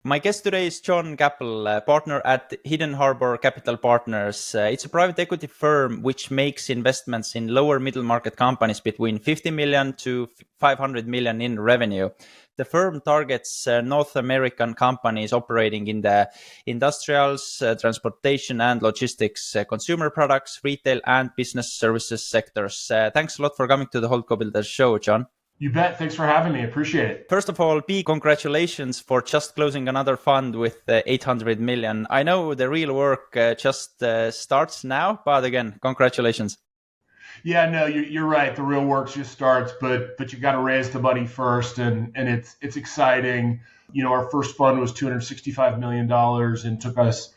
My guest today is John Caple, partner at Hidden Harbor Capital Partners. It's a private equity firm which makes investments in lower middle market companies between 50 million to 500 million in revenue. The firm targets North American companies operating in the industrials, transportation and logistics, consumer products, retail and business services sectors. Thanks a lot for coming to the Holdco Builders show, John. You bet. Thanks for having me. Appreciate it. First of all, big congratulations for just closing another fund with 800 million. I know the real work just starts now, but again, congratulations. Yeah, no, you're right. The real work just starts, but you got to raise the money first, and it's exciting. You know, our first fund was $265 million and took us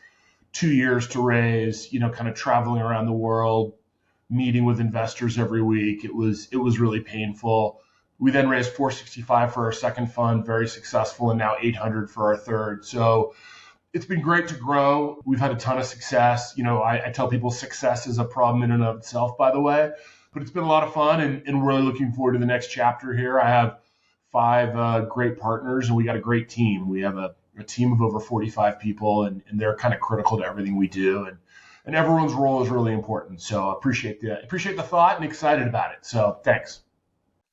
2 years to raise. You know, kind of traveling around the world, meeting with investors every week. It was really painful. We then raised 465 for our second fund, very successful, and now 800 for our third. So it's been great to grow. We've had a ton of success. You know, I tell people success is a problem in and of itself, by the way, but it's been a lot of fun, and really looking forward to the next chapter here. I have five great partners, and we got a great team. We have a team of over 45 people, and they're kind of critical to everything we do. And everyone's role is really important. So appreciate the thought and excited about it. So thanks.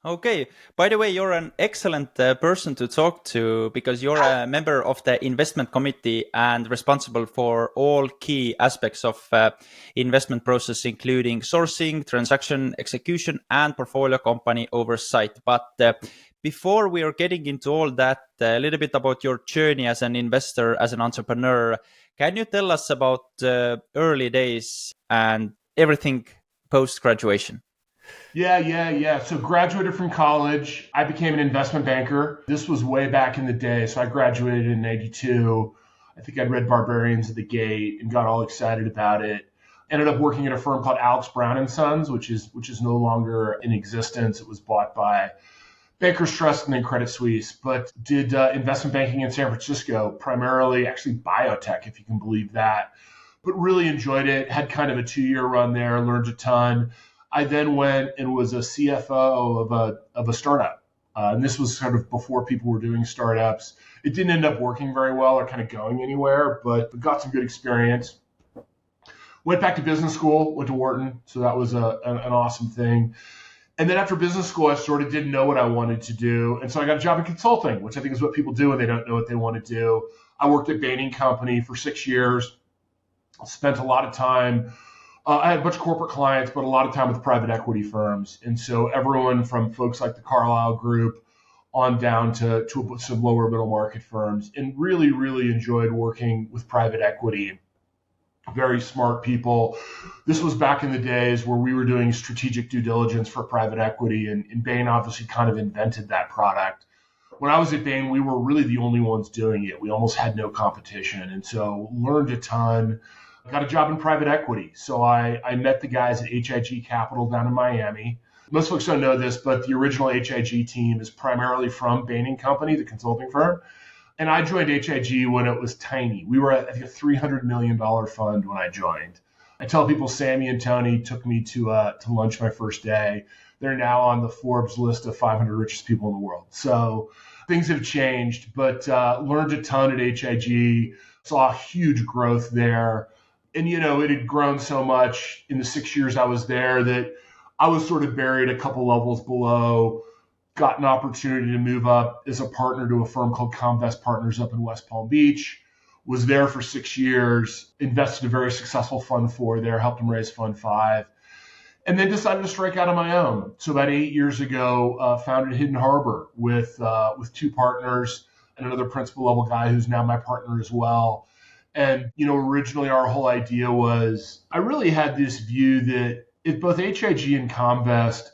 Okay. By the way, you're an excellent person to talk to because you're a member of the investment committee and responsible for all key aspects of investment process, including sourcing, transaction execution, and portfolio company oversight. But before we are getting into all that, a little bit about your journey as an investor, as an entrepreneur, can you tell us about early days and everything post-graduation? Yeah. So graduated from college. I became an investment banker. This was way back in the day. So I graduated in 92. I think I'd read Barbarians at the Gate and got all excited about it. Ended up working at a firm called Alex Brown and Sons, which is no longer in existence. It was bought by Bankers Trust and then Credit Suisse, but did investment banking in San Francisco, primarily actually biotech, if you can believe that. But really enjoyed it. Had kind of a 2 year run there, learned a ton. I then went and was a CFO of a startup. And this was sort of before people were doing startups. It didn't end up working very well or kind of going anywhere, but got some good experience. Went back to business school, went to Wharton. So that was an awesome thing. And then after business school, I sort of didn't know what I wanted to do. And so I got a job in consulting, which I think is what people do when they don't know what they want to do. I worked at Bain & Company for 6 years, spent a lot of time I had a bunch of corporate clients, but a lot of time with private equity firms. And so everyone from folks like the Carlyle Group on down to some lower middle market firms, and really, really enjoyed working with private equity. Very smart people. This was back in the days where we were doing strategic due diligence for private equity, and Bain obviously kind of invented that product. When I was at Bain, we were really the only ones doing it. We almost had no competition. And so learned a ton. Got a job in private equity. So I met the guys at HIG Capital down in Miami. Most folks don't know this, but the original HIG team is primarily from Bain & Company, the consulting firm. And I joined HIG when it was tiny. We were at, I think, a $300 million fund when I joined. I tell people Sammy and Tony took me to lunch my first day. They're now on the Forbes list of 500 richest people in the world. So things have changed, but learned a ton at HIG, saw huge growth there. And, you know, it had grown so much in the 6 years I was there that I was sort of buried a couple levels below, got an opportunity to move up as a partner to a firm called Comvest Partners up in West Palm Beach, was there for 6 years, invested a very successful fund four there, helped them raise fund five, and then decided to strike out on my own. So about 8 years ago, founded Hidden Harbor with two partners and another principal level guy who's now my partner as well. And, you know, originally our whole idea was, I really had this view that at both HIG and Comvest,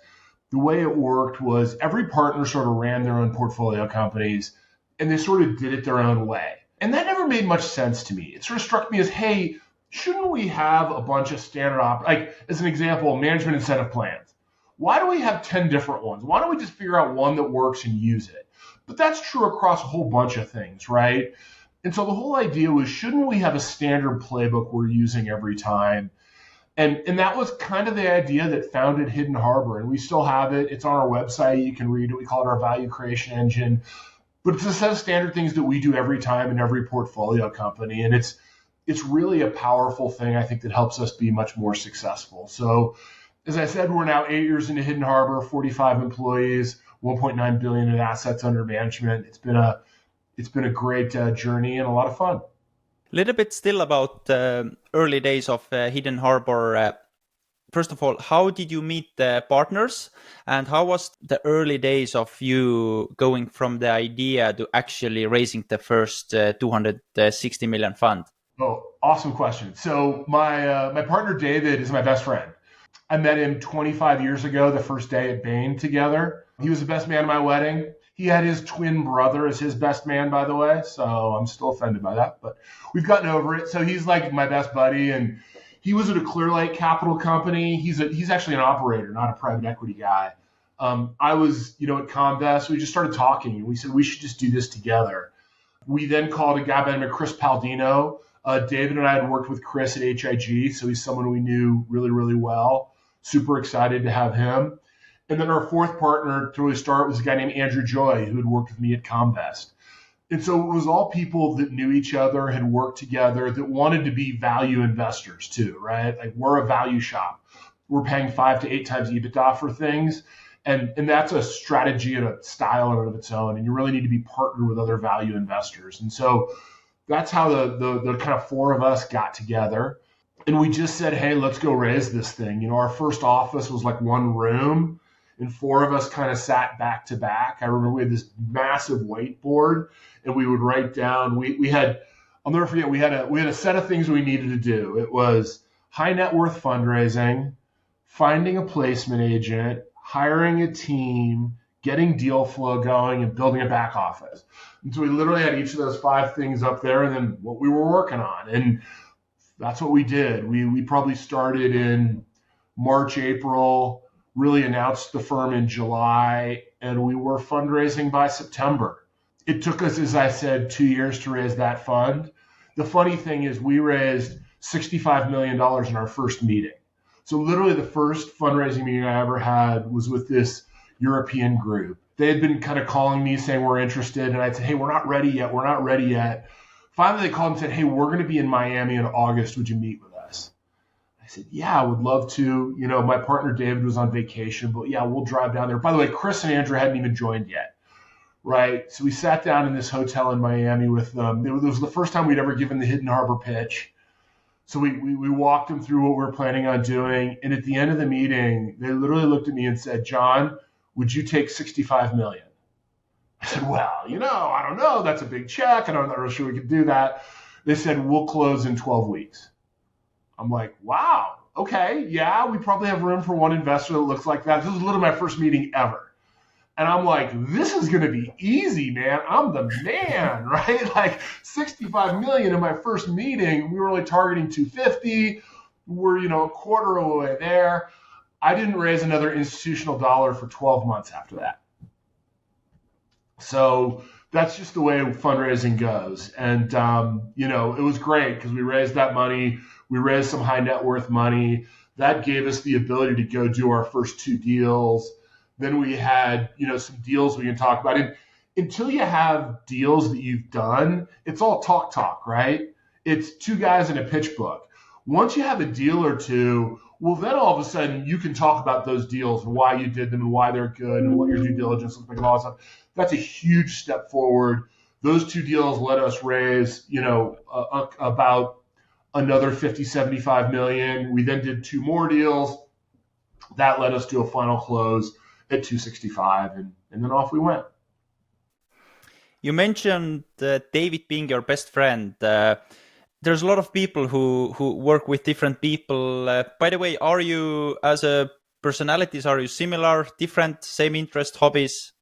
the way it worked was every partner sort of ran their own portfolio companies and they sort of did it their own way. And that never made much sense to me. It sort of struck me as, hey, shouldn't we have a bunch of standard like as an example, management incentive plans? Why do we have 10 different ones? Why don't we just figure out one that works and use it? But that's true across a whole bunch of things, right? And so the whole idea was, shouldn't we have a standard playbook we're using every time? And that was kind of the idea that founded Hidden Harbor. And we still have it. It's on our website. You can read it. We call it our value creation engine. but it's a set of standard things that we do every time in every portfolio company. And it's really a powerful thing, I think, that helps us be much more successful. So as I said, we're now 8 years into Hidden Harbor, 45 employees, 1.9 billion in assets under management. It's been a great journey and a lot of fun. Little bit still about early days of Hidden Harbor. First of all, how did you meet the partners, and how was the early days of you going from the idea to actually raising the first 260 million fund? Oh, awesome question. So my partner David is my best friend. I met him 25 years ago, the first day at Bain together. He was the best man at my wedding. He had his twin brother as his best man, by the way. So I'm still offended by that, but we've gotten over it. So he's like my best buddy, and he was at a Clear Lake Capital company. He's actually an operator, not a private equity guy. I was, at Comvest. We just started talking, and we said we should just do this together. We then called a guy by the name of Chris Paldino. David and I had worked with Chris at HIG, so he's someone we knew really, really well. Super excited to have him. And then our fourth partner to really start was a guy named Andrew Joy, who had worked with me at Comvest. And so it was all people that knew each other, had worked together, that wanted to be value investors too, right? Like, we're a value shop. We're paying 5 to 8 times EBITDA for things. And that's a strategy and a style in and of its own. And you really need to be partnered with other value investors. And so that's how the kind of four of us got together. And we just said, hey, let's go raise this thing. Our first office was like one room, and four of us kind of sat back to back. I remember we had this massive whiteboard, and we would write down, we had, I'll never forget, we had a set of things we needed to do. It was high net worth fundraising, finding a placement agent, hiring a team, getting deal flow going, and building a back office. And so we literally had each of those 5 things up there, and then what we were working on. And that's what we did. We probably started in March, April, really announced the firm in July, and we were fundraising by September. It took us, as I said, 2 years to raise that fund. The funny thing is we raised $65 million in our first meeting. So literally the first fundraising meeting I ever had was with this European group. They had been kind of calling me saying we're interested, and I'd say, hey, we're not ready yet. Finally, they called and said, hey, we're going to be in Miami in August. Would you meet with us? I said, yeah, I would love to. My partner David was on vacation, but yeah, we'll drive down there. By the way, Chris and Andrew hadn't even joined yet, right? So we sat down in this hotel in Miami with them. It was the first time we'd ever given the Hidden Harbor pitch. So we walked them through what we were planning on doing. And at the end of the meeting, they literally looked at me and said, John, would you take 65 million? I said, well, I don't know. That's a big check. I'm not really sure we could do that. They said, we'll close in 12 weeks. I'm like, wow, okay, yeah, we probably have room for one investor that looks like that. This was literally my first meeting ever. And I'm like, this is going to be easy, man. I'm the man, right? Like 65 million in my first meeting. We were only targeting 250. We're, a quarter of the way there. I didn't raise another institutional dollar for 12 months after that. So that's just the way fundraising goes. And, it was great because we raised that money. We raised some high net worth money. That gave us the ability to go do our first 2 deals. Then we had, some deals we can talk about. And until you have deals that you've done, it's all talk, right? It's 2 guys in a pitch book. Once you have a deal or 2, well, then all of a sudden you can talk about those deals and why you did them and why they're good and what your due diligence looks like and all that stuff. That's a huge step forward. Those 2 deals let us raise, about another 50, 75 million. We then did 2 more deals. That led us to a final close at 265, and then off we went. You mentioned David being your best friend. There's a lot of people who work with different people. By the way, are you, as a personalities, are you similar, different, same interest, hobbies?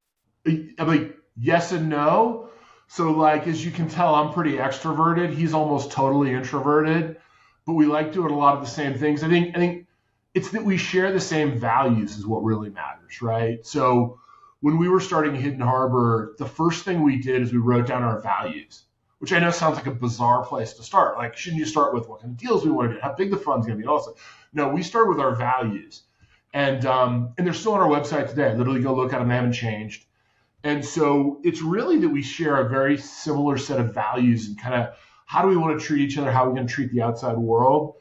I mean, yes and no. So like, as you can tell, I'm pretty extroverted. He's almost totally introverted, but we like doing a lot of the same things. I think it's that we share the same values is what really matters, right? So when we were starting Hidden Harbor, the first thing we did is we wrote down our values, which I know sounds like a bizarre place to start. Like, shouldn't you start with what kind of deals we want to do, how big the fund's going to be? Also, no, we start with our values, and they're still on our website today. Literally, go look at them; they haven't changed. And so it's really that we share a very similar set of values and kind of how do we want to treat each other, how are we going to treat the outside world.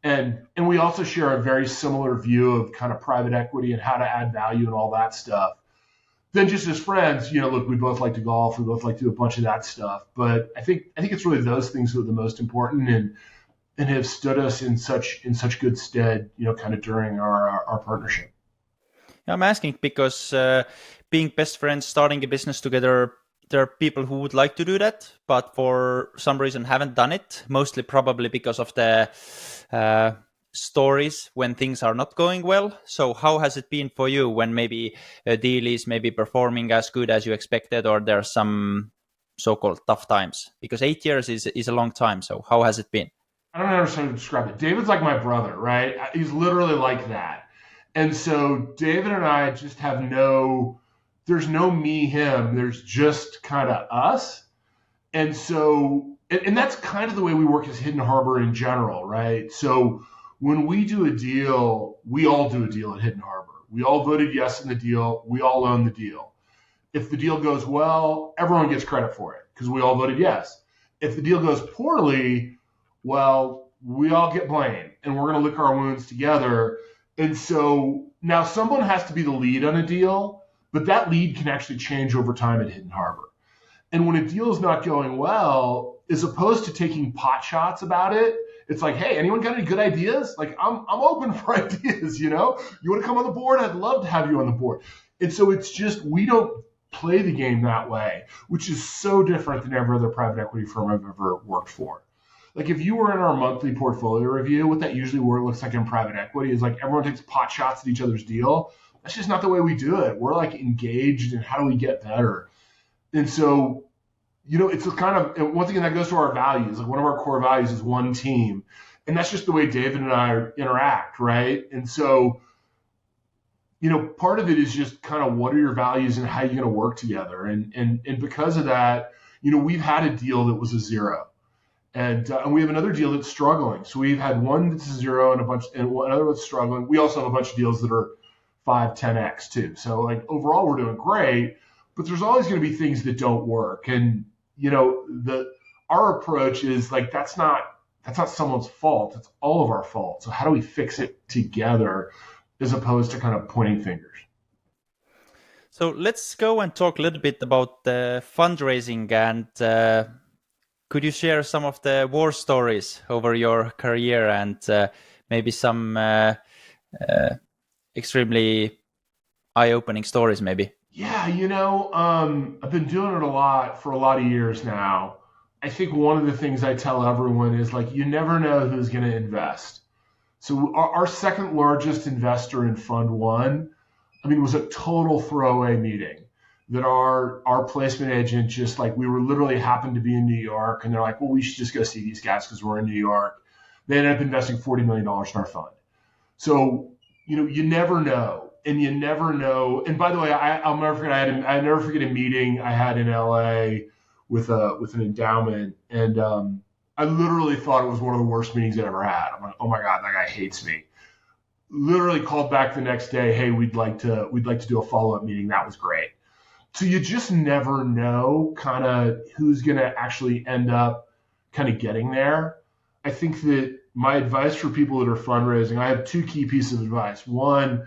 And we also share a very similar view of kind of private equity and how to add value and all that stuff. Then just as friends, look, we both like to golf, we both like to do a bunch of that stuff. But I think it's really those things that are the most important and have stood us in such good stead, kind of during our partnership. I'm asking because being best friends, starting a business together, there are people who would like to do that, but for some reason haven't done it. Mostly probably because of the uh, stories when things are not going well. So how has it been for you when maybe a deal is maybe performing as good as you expected, or there are some so-called tough times? Because 8 years is a long time. So how has it been? I don't understand how to describe it. David's like my brother, right? He's literally like that. And so David and I just have there's no me, him. There's just kind of us. And so, and that's kind of the way we work as Hidden Harbor in general, right? So when we do a deal, we all do a deal at Hidden Harbor. We all voted yes in the deal. We all own the deal. If the deal goes well, everyone gets credit for it because we all voted yes. If the deal goes poorly, well, we all get blamed and we're going to lick our wounds together. And so now someone has to be the lead on a deal, but that lead can actually change over time at Hidden Harbor. And when a deal is not going well, as opposed to taking pot shots about it, it's like, hey, anyone got any good ideas? Like, I'm open for ideas, You want to come on the board? I'd love to have you on the board. And so it's just, we don't play the game that way, which is so different than every other private equity firm I've ever worked for. Like if you were in our monthly portfolio review, what that usually looks like in private equity is like everyone takes pot shots at each other's deal. That's just not the way we do it. We're like engaged in how do we get better. And so, it's a kind of, and once again, that goes to our values. Like one of our core values is one team. And that's just the way David and I interact, right? And so, part of it is just kind of what are your values and how you're going to work together. And because of that, we've had a deal that was a zero. And we have another deal that's struggling. So we've had one that's a zero and another that's struggling. We also have a bunch of deals that are 5, 10x too. So like overall, we're doing great, but there's always going to be things that don't work. And our approach is like that's not someone's fault. It's all of our fault. So how do we fix it together, as opposed to kind of pointing fingers? So let's go and talk a little bit about the fundraising and. Could you share some of the war stories over your career and maybe some extremely eye-opening stories, maybe? Yeah, I've been doing it a lot for a lot of years now. I think one of the things I tell everyone is like, you never know who's going to invest. So our second largest investor in Fund One, was a total throwaway meeting that our placement agent just like, we were literally happened to be in New York and they're like, well, we should just go see these guys because we're in New York. They ended up investing $40 million in our fund. So, you never know. And you never know. And by the way, I'll never forget, I never forget a meeting I had in LA with an endowment. And I literally thought it was one of the worst meetings I ever had. I'm like, oh my God, that guy hates me. Literally called back the next day, hey, we'd like to do a follow-up meeting. That was great. So you just never know kind of who's going to actually end up kind of getting there. I think that my advice for people that are fundraising, I have two key pieces of advice. One,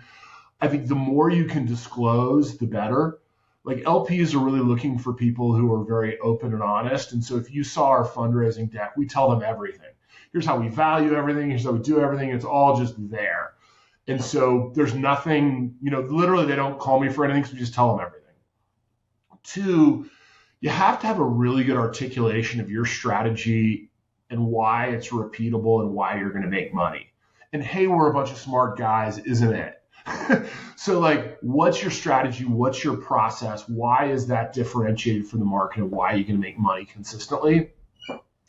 I think the more you can disclose, the better. Like LPs are really looking for people who are very open and honest. And so if you saw our fundraising deck, we tell them everything. Here's how we value everything. Here's how we do everything. It's all just there. And so there's nothing, literally they don't call me for anything. So we just tell them everything. Two, you have to have a really good articulation of your strategy and why it's repeatable and why you're going to make money. And hey, we're a bunch of smart guys, isn't it? So like, what's your strategy? What's your process? Why is that differentiated from the market and why are you going to make money consistently?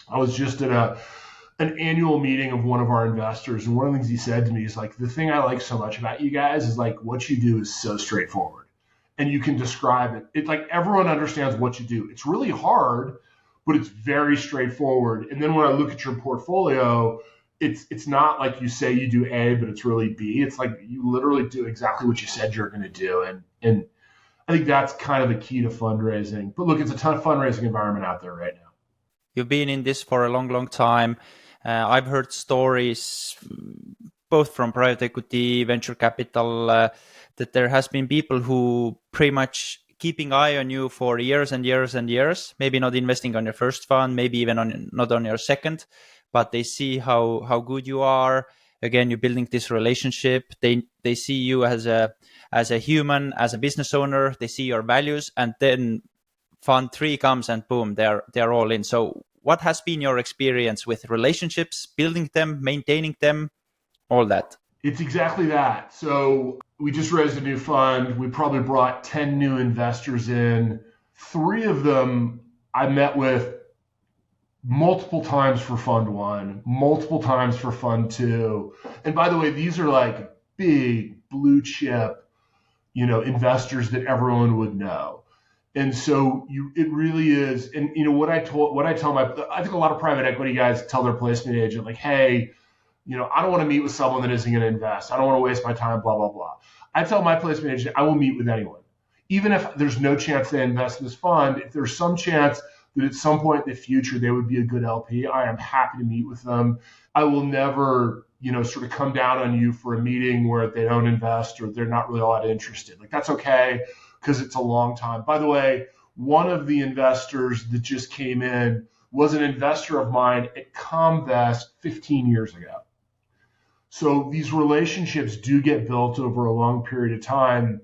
I was just at an annual meeting of one of our investors. And one of the things he said to me is like, the thing I like so much about you guys is like, what you do is so straightforward. And you can describe it. It's like everyone understands what you do. It's really hard, but it's very straightforward. And then when I look at your portfolio, it's not like you say you do A, but it's really B. It's like you literally do exactly what you said you're going to do. And I think that's kind of the key to fundraising. But look, it's a tough fundraising environment out there right now. You've been in this for a long, long time. I've heard stories both from private equity, venture capital, that there has been people who pretty much keeping eye on you for years and years and years, maybe not investing on your first fund, maybe even not on your second, but they see how good you are. Again, you're building this relationship. They see you as a human, as a business owner. They see your values, and then fund three comes and boom, they're all in. So what has been your experience with relationships, building them, maintaining them, all that? It's exactly that. So we just raised a new fund. We probably brought 10 new investors in. Three of them I met with multiple times for fund one, multiple times for fund two. And by the way, these are like big blue chip, investors that everyone would know. And so it really is. And I think a lot of private equity guys tell their placement agent, like, hey, I don't want to meet with someone that isn't going to invest. I don't want to waste my time, blah, blah, blah. I tell my placement agent, I will meet with anyone. Even if there's no chance they invest in this fund, if there's some chance that at some point in the future they would be a good LP, I am happy to meet with them. I will never, sort of come down on you for a meeting where they don't invest or they're not really all that interested. Like, that's okay, because it's a long time. By the way, one of the investors that just came in was an investor of mine at Comvest 15 years ago. So these relationships do get built over a long period of time.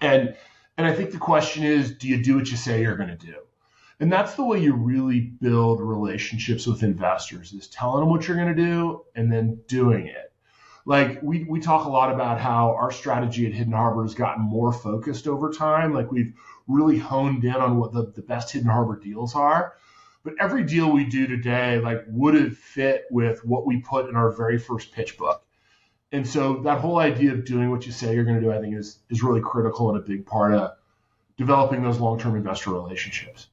And I think the question is, do you do what you say you're going to do? And that's the way you really build relationships with investors, is telling them what you're going to do and then doing it. Like we talk a lot about how our strategy at Hidden Harbor has gotten more focused over time. Like we've really honed in on what the best Hidden Harbor deals are. But every deal we do today, like, would have fit with what we put in our very first pitch book. And so that whole idea of doing what you say you're going to do, I think is really critical and a big part of developing those long-term investor relationships.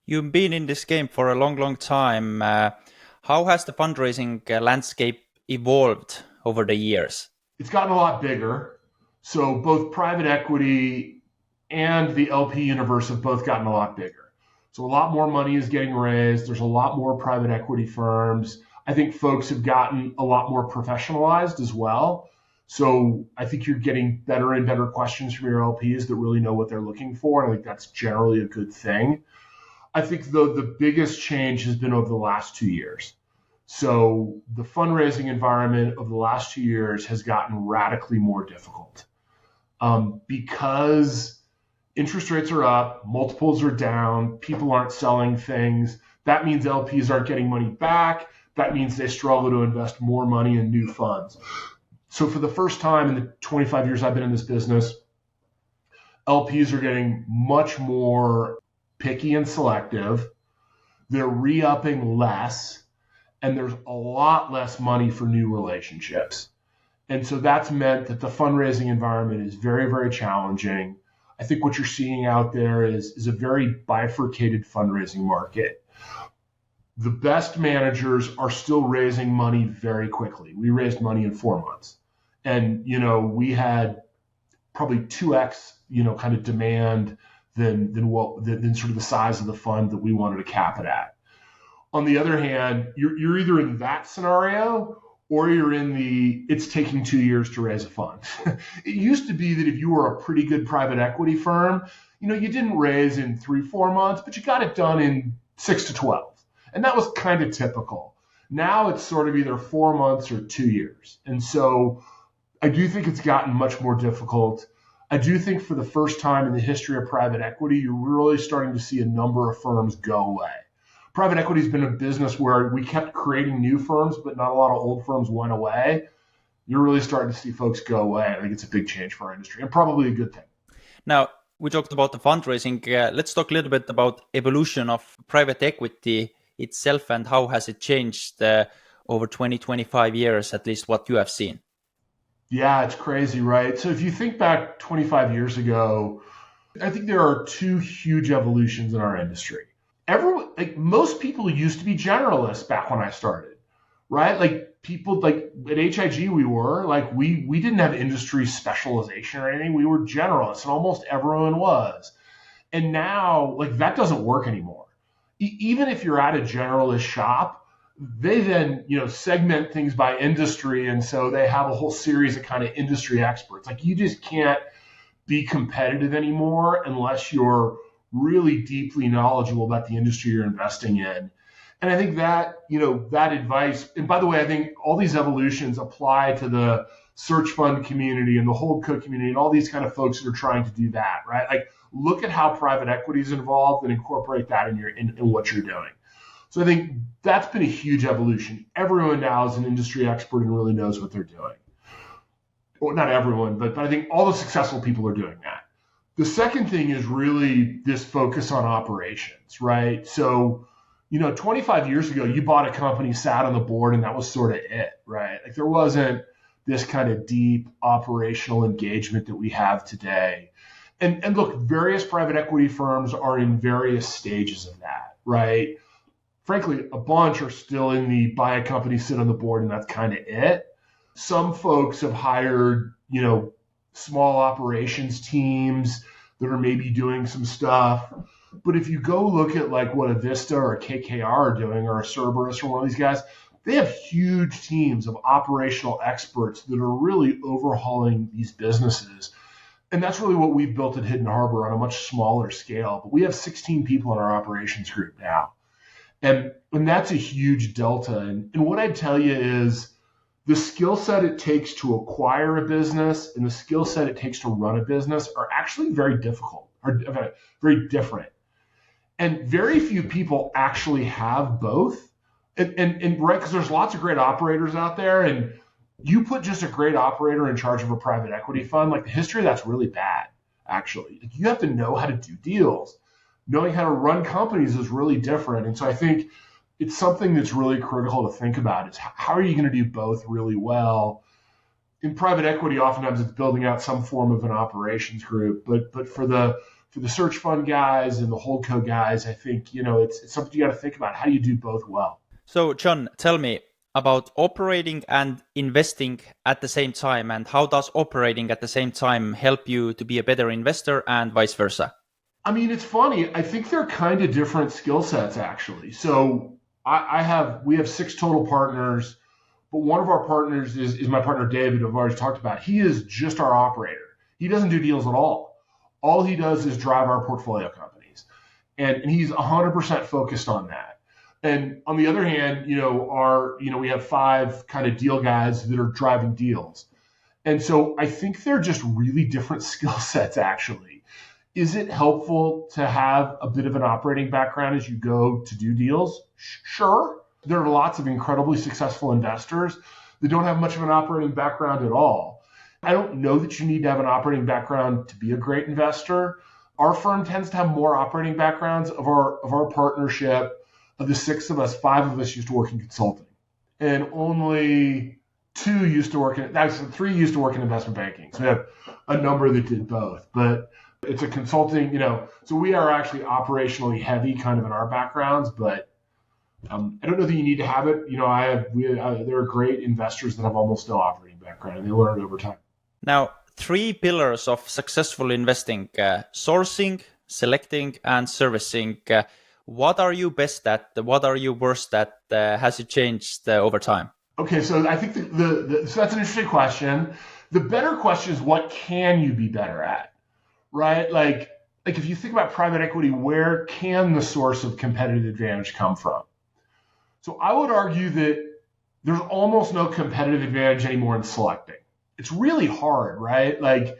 You've been in this game for a long, long time. How has the fundraising landscape evolved over the years? It's gotten a lot bigger. So both private equity and the LP universe have both gotten a lot bigger. So a lot more money is getting raised. There's a lot more private equity firms. I think folks have gotten a lot more professionalized as well. So I think you're getting better and better questions from your LPs that really know what they're looking for. And I think that's generally a good thing. I think the biggest change has been over the last 2 years. So the fundraising environment of the last 2 years has gotten radically more difficult because interest rates are up, multiples are down, people aren't selling things. That means LPs aren't getting money back. That means they struggle to invest more money in new funds. So for the first time in the 25 years I've been in this business, LPs are getting much more picky and selective. They're re-upping less, and there's a lot less money for new relationships. And so that's meant that the fundraising environment is very, very challenging. I think what you're seeing out there is a very bifurcated fundraising market. The best managers are still raising money very quickly. We raised money in 4 months. And, we had probably 2x, kind of demand than sort of the size of the fund that we wanted to cap it at. On the other hand, you're either in that scenario or you're in it's taking 2 years to raise a fund. It used to be that if you were a pretty good private equity firm, you didn't raise in 3-4 months, but you got it done in 6 to 12. And that was kind of typical. Now it's sort of either 4 months or 2 years. And so I do think it's gotten much more difficult. I do think for the first time in the history of private equity, you're really starting to see a number of firms go away. Private equity has been a business where we kept creating new firms, but not a lot of old firms went away. You're really starting to see folks go away. I think it's a big change for our industry and probably a good thing. Now, we talked about the fundraising. Let's talk a little bit about evolution of private equity itself and how has it changed over 20, 25 years, at least what you have seen. Yeah, it's crazy, right? So if you think back 25 years ago, I think there are two huge evolutions in our industry. Most people used to be generalists back when I started, right? Like people like at HIG, we didn't have industry specialization or anything. We were generalists, and almost everyone was. And now, like that doesn't work anymore. Even if you're at a generalist shop, they then segment things by industry, and so they have a whole series of kind of industry experts. Like you just can't be competitive anymore unless you're really deeply knowledgeable about the industry you're investing in. And I think that, that advice, and by the way, I think all these evolutions apply to the search fund community and the holdco community and all these kind of folks that are trying to do that, right? Like look at how private equity is involved and incorporate that in what you're doing. So I think that's been a huge evolution. Everyone now is an industry expert and really knows what they're doing. Well, not everyone, but I think all the successful people are doing that. The second thing is really this focus on operations, right? So, 25 years ago, you bought a company, sat on the board, and that was sort of it, right? Like there wasn't this kind of deep operational engagement that we have today. And look, various private equity firms are in various stages of that, right? Frankly, a bunch are still in the buy a company, sit on the board, and that's kind of it. Some folks have hired, small operations teams that are maybe doing some stuff. But if you go look at like what a Vista or a KKR are doing or a Cerberus or one of these guys, they have huge teams of operational experts that are really overhauling these businesses. And that's really what we've built at Hidden Harbor on a much smaller scale. But we have 16 people in our operations group now. And that's a huge delta. And what I'd tell you is the skill set it takes to acquire a business and the skill set it takes to run a business are actually very difficult, or very different. And very few people actually have both. And right, because there's lots of great operators out there, and you put just a great operator in charge of a private equity fund, like the history of that's really bad, actually. Like, you have to know how to do deals. Knowing how to run companies is really different. And so I think it's something that's really critical to think about. Is how are you going to do both really well? In private equity, oftentimes it's building out some form of an operations group, but for the search fund guys and the holdco guys, I think it's something you got to think about. How do you do both well? So, John, tell me about operating and investing at the same time, and how does operating at the same time help you to be a better investor and vice versa? I mean, it's funny. I think they're kind of different skill sets, actually. So we have 6 total partners, but one of our partners is my partner, David, who I've already talked about. He is just our operator. He doesn't do deals at all. All he does is drive our portfolio companies. And he's 100% focused on that. And on the other hand, we have 5 kind of deal guys that are driving deals. And so I think they're just really different skill sets, actually. Is it helpful to have a bit of an operating background as you go to do deals? Sure. There are lots of incredibly successful investors that don't have much of an operating background at all. I don't know that you need to have an operating background to be a great investor. Our firm tends to have more operating backgrounds. Of our partnership. Of the 6 of us, 5 of us used to work in consulting, and only 2 used to work in. Actually, 3 used to work in investment banking. So we have a number that did both, but it's a consulting. So we are actually operationally heavy, kind of in our backgrounds. But I don't know that you need to have it. There are great investors that have almost no operating background, and they learn it over time. Now, 3 pillars of successful investing: sourcing, selecting, and servicing. What are you best at? What are you worst at? Has it changed over time? Okay, so I think so that's an interesting question. The better question is, what can you be better at, right? Like if you think about private equity, where can the source of competitive advantage come from? So I would argue that there's almost no competitive advantage anymore in selecting. It's really hard, right? Like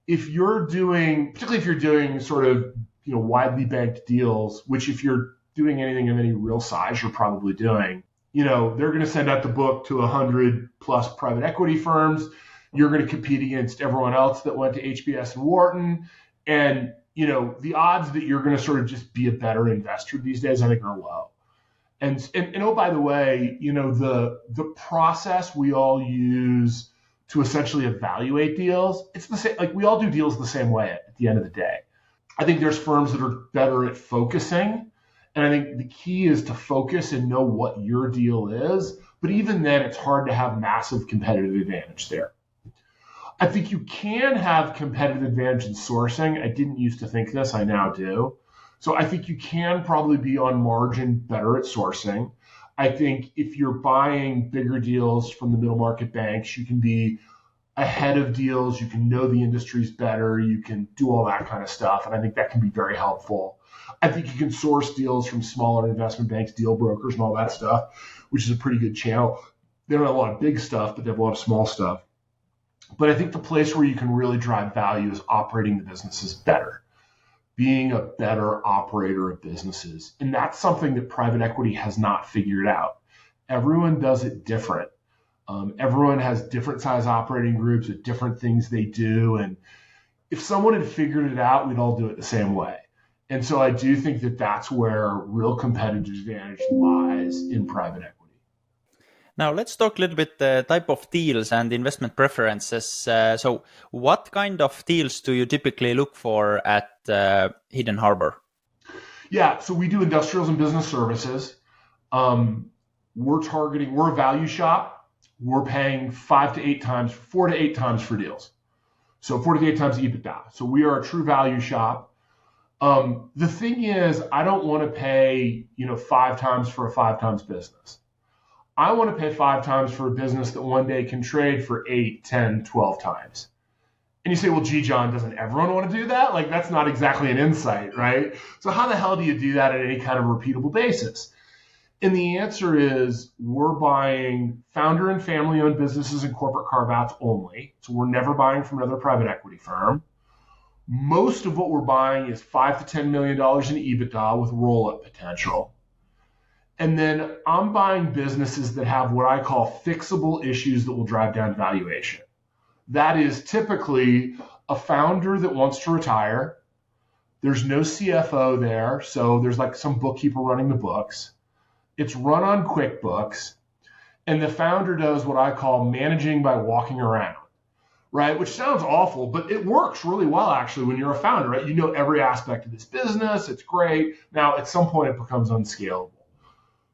particularly if you're doing sort of widely banked deals, which if you're doing anything of any real size, you're probably doing, they're going to send out the book to 100 plus private equity firms. You're going to compete against everyone else that went to HBS and Wharton. And, the odds that you're going to sort of just be a better investor these days, I think, are low. And oh, by the way, the process we all use to essentially evaluate deals, it's the same. Like we all do deals the same way at the end of the day. I think there's firms that are better at focusing And I think the key is to focus and know what your deal is. But even then, it's hard to have massive competitive advantage there. I think you can have competitive advantage in sourcing. I didn't used to think this, I now do. So I think you can probably be on margin better at sourcing. I think if you're buying bigger deals from the middle market banks, you can be ahead of deals, you can know the industries better, you can do all that kind of stuff. And I think that can be very helpful. I think you can source deals from smaller investment banks, deal brokers, and all that stuff, which is a pretty good channel. They don't have a lot of big stuff, but they have a lot of small stuff. But I think the place where you can really drive value is operating the businesses better, being a better operator of businesses. And that's something that private equity has not figured out. Everyone does it different. Everyone has different size operating groups with different things they do. And if someone had figured it out, we'd all do it the same way. And so I do think that that's where real competitive advantage lies in private equity. Now let's talk a little bit the type of deals and investment preferences. So what kind of deals do you typically look for at Hidden Harbor? Yeah, so we do industrials and business services. We're a value shop. We're paying 4 to 8 times for deals. So 4 to 8 times EBITDA. So we are a true value shop. The thing is, I don't want to pay, 5 times for a 5 times business. I want to pay 5 times for a business that one day can trade for 8, 10, 12 times. And you say, well, gee, John, doesn't everyone want to do that? Like, that's not exactly an insight, right? So how the hell do you do that at any kind of repeatable basis? And the answer is we're buying founder and family-owned businesses and corporate carve-outs only. So we're never buying from another private equity firm. Most of what we're buying is $5 to $10 million in EBITDA with roll-up potential. And then I'm buying businesses that have what I call fixable issues that will drive down valuation. That is typically a founder that wants to retire. There's no CFO there, so there's like some bookkeeper running the books. It's run on QuickBooks, and the founder does what I call managing by walking around, right? Which sounds awful, but it works really well actually when you're a founder, right? You know every aspect of this business. It's great. Now, at some point, it becomes unscalable.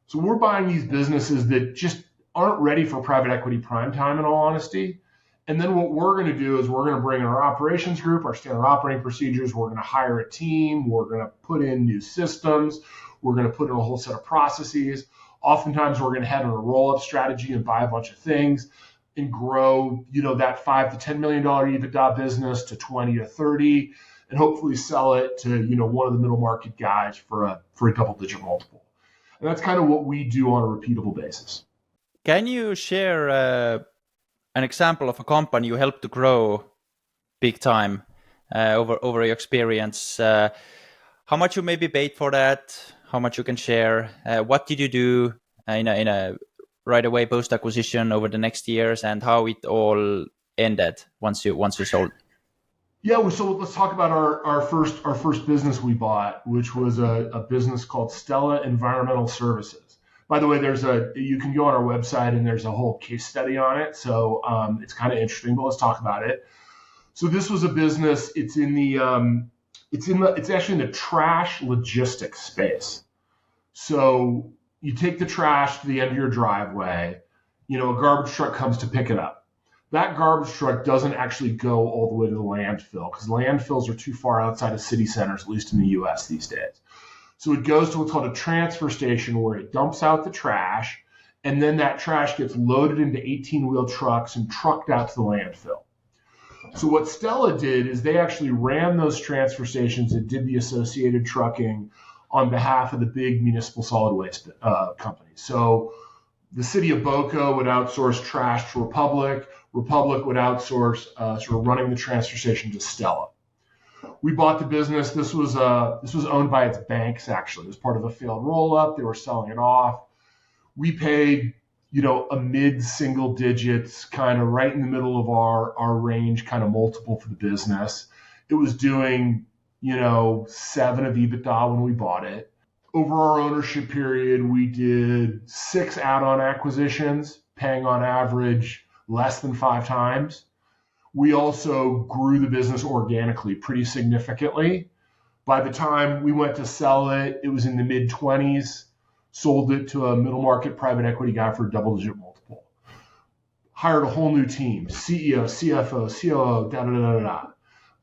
So we're buying these businesses that just aren't ready for private equity prime time, in all honesty. And then what we're going to do is we're going to bring in our operations group, our standard operating procedures. We're going to hire a team. We're going to put in new systems. We're going to put in a whole set of processes. Oftentimes, we're going to head on a roll-up strategy and buy a bunch of things and grow, that $5 to $10 million EBITDA business to 20 to 30, and hopefully sell it to, one of the middle market guys for a double-digit multiple. And that's kind of what we do on a repeatable basis. Can you share an example of a company you helped to grow big time over your experience? How much you maybe paid for that? How much you can share? What did you do in a right away post acquisition over the next years, and how it all ended once you sold? Yeah, so let's talk about our first business we bought, which was a business called Stella Environmental Services. By the way, you can go on our website and there's a whole case study on it. So it's kind of interesting, but let's talk about it. So this was a business. It's actually in the trash logistics space. So you take the trash to the end of your driveway. A garbage truck comes to pick it up. That garbage truck doesn't actually go all the way to the landfill because landfills are too far outside of city centers, at least in the US these days. So it goes to what's called a transfer station where it dumps out the trash, and then that trash gets loaded into 18-wheel trucks and trucked out to the landfill. So what Stella did is they actually ran those transfer stations and did the associated trucking on behalf of the big municipal solid waste companies. So the city of Boca would outsource trash to Republic. Republic would outsource sort of running the transfer station to Stella. We bought the business. This was owned by its banks, actually. It was part of a failed roll-up. They were selling it off. We paid, a mid-single digits, kind of right in the middle of our range, kind of multiple for the business. It was doing, 7 of EBITDA when we bought it. Over our ownership period, we did 6 add-on acquisitions, paying on average less than 5 times. We also grew the business organically pretty significantly. By the time we went to sell it, it was in the mid 20s, sold it to a middle market private equity guy for a double-digit multiple. Hired a whole new team, CEO, CFO, COO, da da da da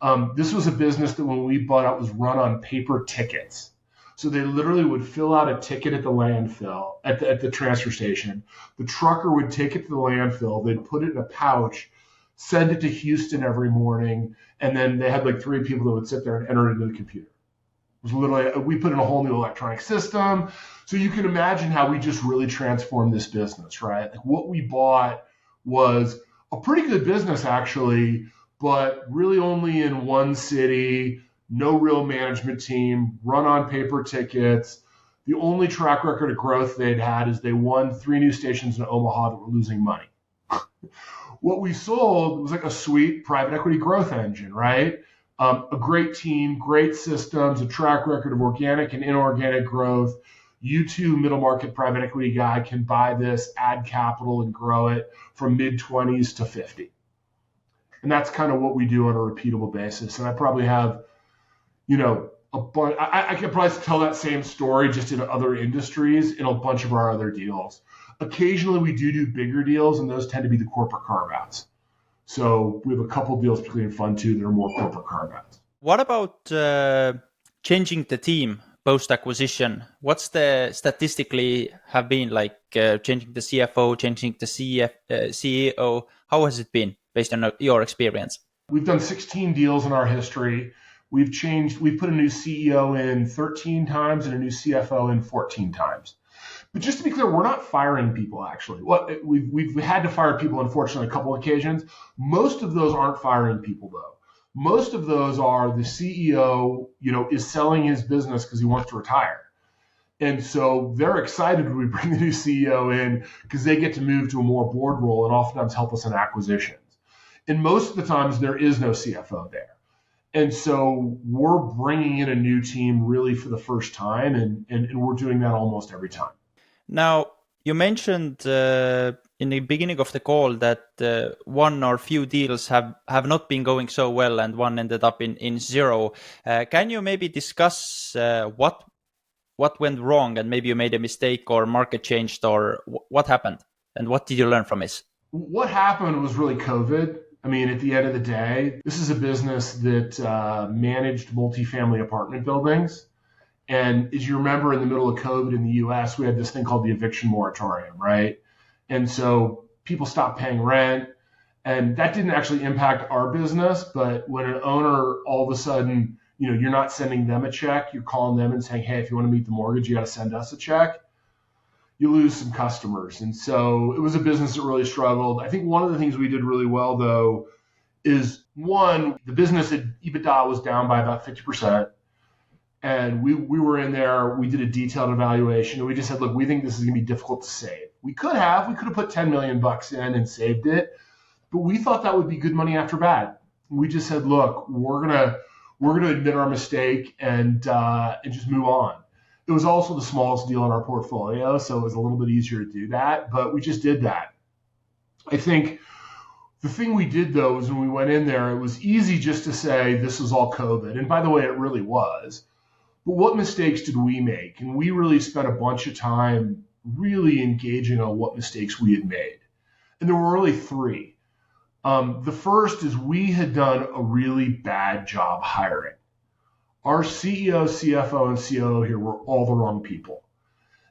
da. This was a business that when we bought it was run on paper tickets. So they literally would fill out a ticket at the landfill, at the transfer station. The trucker would take it to the landfill. They'd put it in a pouch, send it to Houston every morning, and then they had like 3 people that would sit there and enter it into the computer. It was literally, we put in a whole new electronic system. So you can imagine how we just really transformed this business, right? Like what we bought was a pretty good business actually, but really only in one city, no real management team, run on paper tickets. The only track record of growth they'd had is they won 3 new stations in Omaha that were losing money. What we sold was like a sweet private equity growth engine, right? A great team, great systems, a track record of organic and inorganic growth. You too, middle market private equity guy, can buy this, add capital, and grow it from mid 20s to 50. And that's kind of what we do on a repeatable basis. And I probably have, a bunch. I could probably tell that same story just in other industries in a bunch of our other deals. Occasionally we do bigger deals, and those tend to be the corporate carve-outs. So we have a couple deals, particularly in Fund 2, that are more corporate carve-outs. What about changing the team post-acquisition? What's the statistically have been like changing the CFO, changing the CEO? How has it been based on your experience? We've done 16 deals in our history. We've put a new CEO in 13 times and a new CFO in 14 times. But just to be clear, we're not firing people, actually. We've had to fire people, unfortunately, a couple of occasions. Most of those aren't firing people, though. Most of those are the CEO, is selling his business because he wants to retire. And so they're excited when we bring the new CEO in because they get to move to a more board role and oftentimes help us in acquisitions. And most of the times there is no CFO there. And so we're bringing in a new team really for the first time, and we're doing that almost every time. Now, you mentioned in the beginning of the call that one or few deals have not been going so well and one ended up in zero. Can you maybe discuss what went wrong and maybe you made a mistake or market changed or what happened and what did you learn from this? What happened was really COVID. I mean, at the end of the day, this is a business that managed multifamily apartment buildings. And as you remember, in the middle of COVID in the US, we had this thing called the eviction moratorium, right? And so people stopped paying rent. And that didn't actually impact our business. But when an owner all of a sudden, you're not sending them a check, you're calling them and saying, hey, if you want to meet the mortgage, you got to send us a check. You lose some customers. And so it was a business that really struggled. I think one of the things we did really well, though, is one, the business at EBITDA was down by about 50%. And we were in there, we did a detailed evaluation, and we just said, look, we think this is going to be difficult to save. We could have put $10 million in and saved it, but we thought that would be good money after bad. We just said, look, we're gonna admit our mistake and just move on. It was also the smallest deal in our portfolio, so it was a little bit easier to do that, but we just did that. I think the thing we did, though, is when we went in there, it was easy just to say this was all COVID. And by the way, it really was. But what mistakes did we make? And we really spent a bunch of time really engaging on what mistakes we had made. And there were really 3. The first is we had done a really bad job hiring. Our CEO, CFO, and COO here were all the wrong people.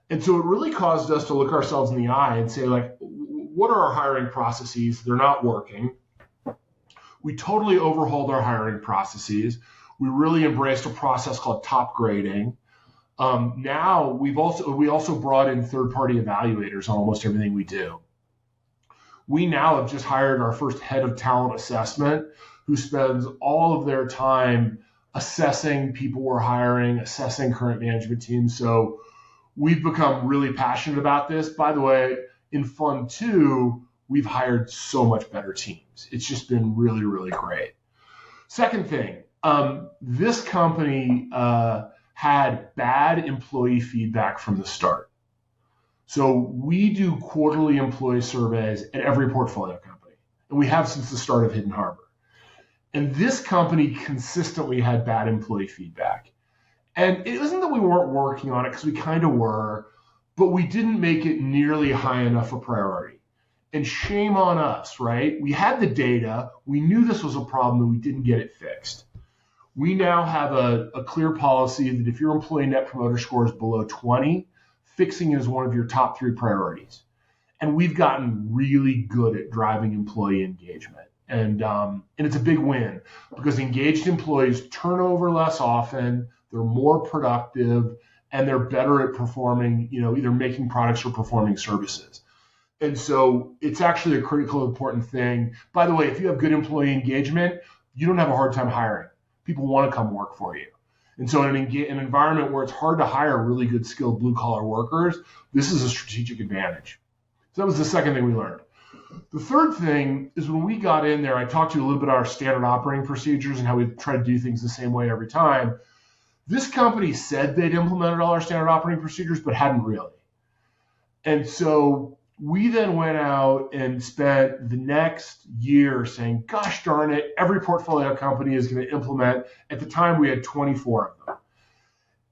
And so it really caused us to look ourselves in the eye and say, like, what are our hiring processes? They're not working. We totally overhauled our hiring processes. We really embraced a process called top grading. Now we also brought in third-party evaluators on almost everything we do. We now have just hired our first head of talent assessment who spends all of their time assessing people we're hiring, assessing current management teams. So we've become really passionate about this. By the way, in Fund 2, we've hired so much better teams. It's just been really, really great. Second thing, this company had bad employee feedback from the start. So we do quarterly employee surveys at every portfolio company, and we have since the start of Hidden Harbor. And this company consistently had bad employee feedback. And it wasn't that we weren't working on it, because we kind of were, but we didn't make it nearly high enough a priority. And shame on us, right? We had the data. We knew this was a problem, and we didn't get it fixed. We now have a clear policy that if your employee net promoter score is below 20, fixing it is one of your top 3 priorities. And we've gotten really good at driving employee engagement. And it's a big win, because engaged employees turn over less often, they're more productive, and they're better at performing, either making products or performing services. And so it's actually a critical, important thing. By the way, if you have good employee engagement, you don't have a hard time hiring. People want to come work for you. And so in an environment where it's hard to hire really good skilled blue collar workers, this is a strategic advantage. So that was the second thing we learned. The third thing is, when we got in there, I talked to you a little bit about our standard operating procedures and how we try to do things the same way every time. This company said they'd implemented all our standard operating procedures, but hadn't really. And so we then went out and spent the next year saying, gosh darn it, every portfolio company is going to implement. At the time, we had 24 of them.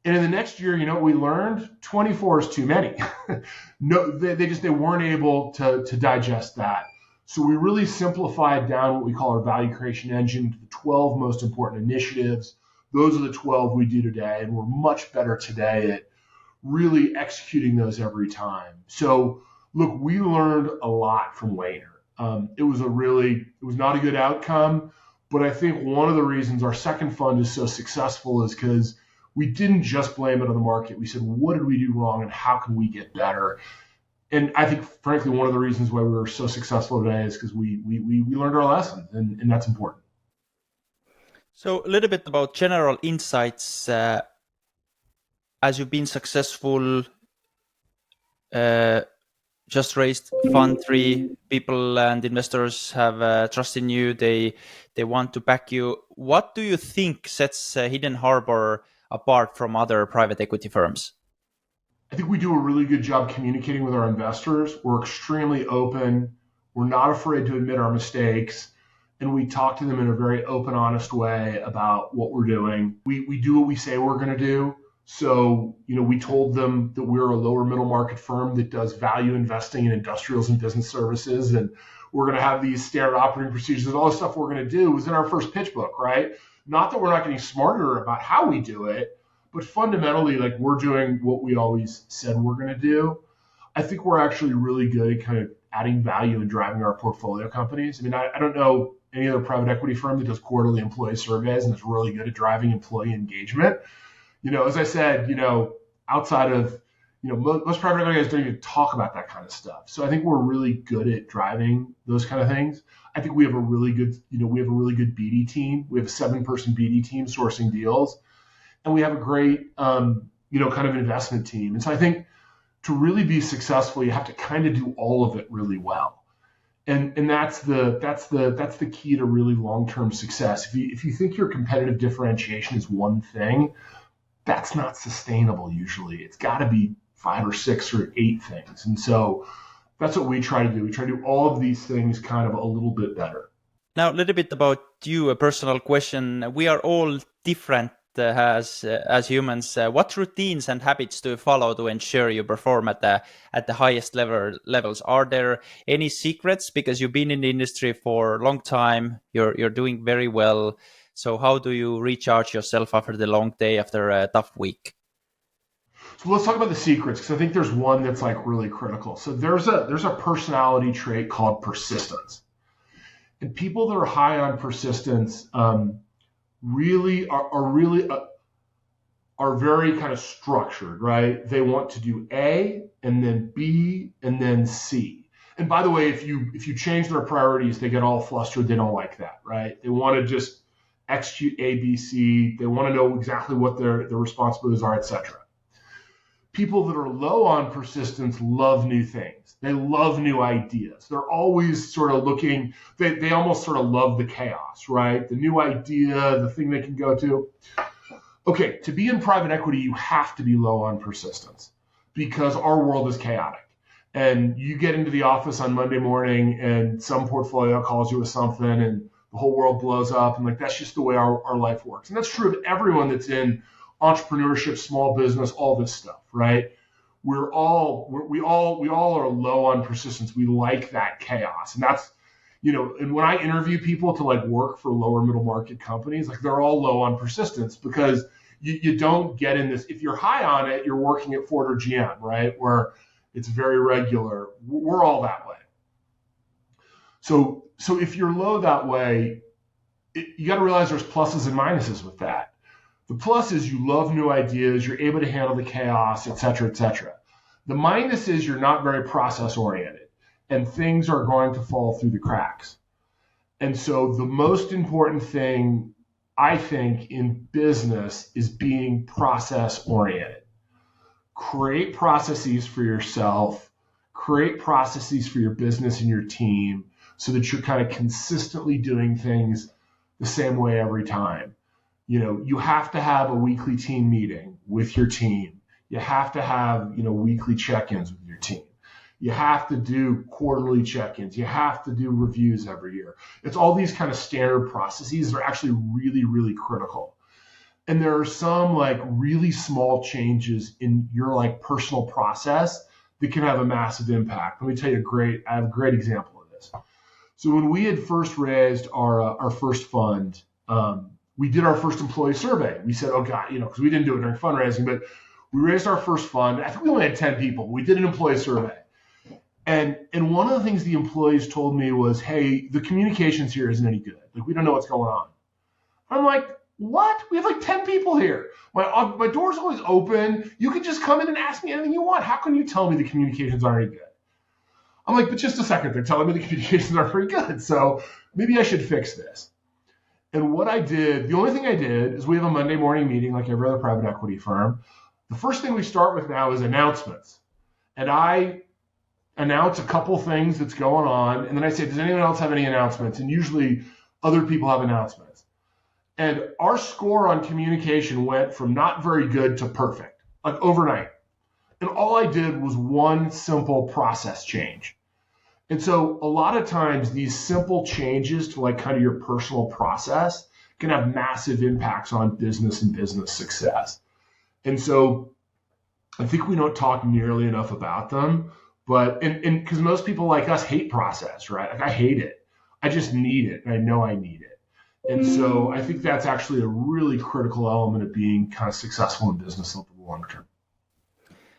And in the next year, you know what we learned? 24 is too many. No, they weren't able to digest that. So we really simplified down what we call our value creation engine to the 12 most important initiatives. Those are the 12 we do today, and we're much better today at really executing those every time. So look, we learned a lot from Wayner. It was not a good outcome, but I think one of the reasons our second fund is so successful is because we didn't just blame it on the market. We said, what did we do wrong and how can we get better? And I think, frankly, one of the reasons why we were so successful today is because we learned our lessons, and that's important. So a little bit about general insights. As you've been successful, just raised fund 3, people and investors have trust in you. They want to back you. What do you think sets Hidden Harbor apart from other private equity firms? I think we do a really good job communicating with our investors. We're extremely open. We're not afraid to admit our mistakes. And we talk to them in a very open, honest way about what we're doing. We do what we say we're going to do. So, we told them that we're a lower middle market firm that does value investing in industrials and business services. And we're going to have these standard operating procedures, and all the stuff we're going to do was in our first pitch book, right? Not that we're not getting smarter about how we do it, but fundamentally, like, we're doing what we always said we're going to do. I think we're actually really good at kind of adding value and driving our portfolio companies. I mean, I don't know any other private equity firm that does quarterly employee surveys and is really good at driving employee engagement. As I said, outside of, most private equity guys don't even talk about that kind of stuff. So I think we're really good at driving those kind of things. I think we have a really good, BD team. We have a 7-person BD team sourcing deals, and we have a great, kind of investment team. And so I think to really be successful, you have to kind of do all of it really well. And that's the key to really long-term success. If you think your competitive differentiation is one thing, that's not sustainable usually. It's got to be 5 or 6 or 8 things. And so that's what we try to do. We try to do all of these things kind of a little bit better. Now, a little bit about you, a personal question. We are all different as humans. What routines and habits do you follow to ensure you perform at the highest levels? Are there any secrets? Because you've been in the industry for a long time, you're doing very well. So how do you recharge yourself after the long day, after a tough week? So let's talk about the secrets, because I think there's one that's like really critical. So there's a personality trait called persistence. And people that are high on persistence really are very kind of structured, right? They want to do A and then B and then C. And by the way, if you change their priorities, they get all flustered. They don't like that, right? They want to just execute A, B, C. They want to know exactly what their responsibilities are, etc. People that are low on persistence love new things. They love new ideas. They're always sort of looking, they almost sort of love the chaos, right? The new idea, the thing they can go to. Okay, to be in private equity, you have to be low on persistence because our world is chaotic. And you get into the office on Monday morning and some portfolio calls you with something and the whole world blows up. And like, that's just the way our life works. And that's true of everyone that's in entrepreneurship, small business, all this stuff, right? We all are low on persistence. We like that chaos. And that's, and when I interview people to like work for lower middle market companies, like they're all low on persistence because you don't get in this. If you're high on it, you're working at Ford or GM, right? Where it's very regular. We're all that way. So if you're low that way, you got to realize there's pluses and minuses with that. The plus is you love new ideas, you're able to handle the chaos, et cetera, et cetera. The minus is you're not very process oriented and things are going to fall through the cracks. And so the most important thing, I think, in business is being process oriented. Create processes for yourself, create processes for your business and your team so that you're kind of consistently doing things the same way every time. You have to have a weekly team meeting with your team. You have to have, weekly check-ins with your team. You have to do quarterly check-ins. You have to do reviews every year. It's all these kind of standard processes that are actually really, really critical. And there are some like really small changes in your like personal process that can have a massive impact. Let me tell you I have a great example of this. So when we had first raised our first fund, we did our first employee survey. We said, oh God, because we didn't do it during fundraising, but we raised our first fund. I think we only had 10 people. We did an employee survey. And one of the things the employees told me was, hey, the communications here isn't any good. Like, we don't know what's going on. I'm like, what? We have like 10 people here. My door's always open. You can just come in and ask me anything you want. How can you tell me the communications aren't any good? I'm like, but just a second. They're telling me the communications aren't very good. So maybe I should fix this. And what I did, the only thing I did is we have a Monday morning meeting like every other private equity firm. The first thing we start with now is announcements. And I announce a couple things that's going on. And then I say, does anyone else have any announcements? And usually other people have announcements. And our score on communication went from not very good to perfect, like overnight. And all I did was one simple process change. And so a lot of times these simple changes to like kind of your personal process can have massive impacts on business and business success. And so I think we don't talk nearly enough about them, but, and because most people like us hate process, right? Like I hate it. I just need it. And I know I need it. And so I think that's actually a really critical element of being kind of successful in business over the long term.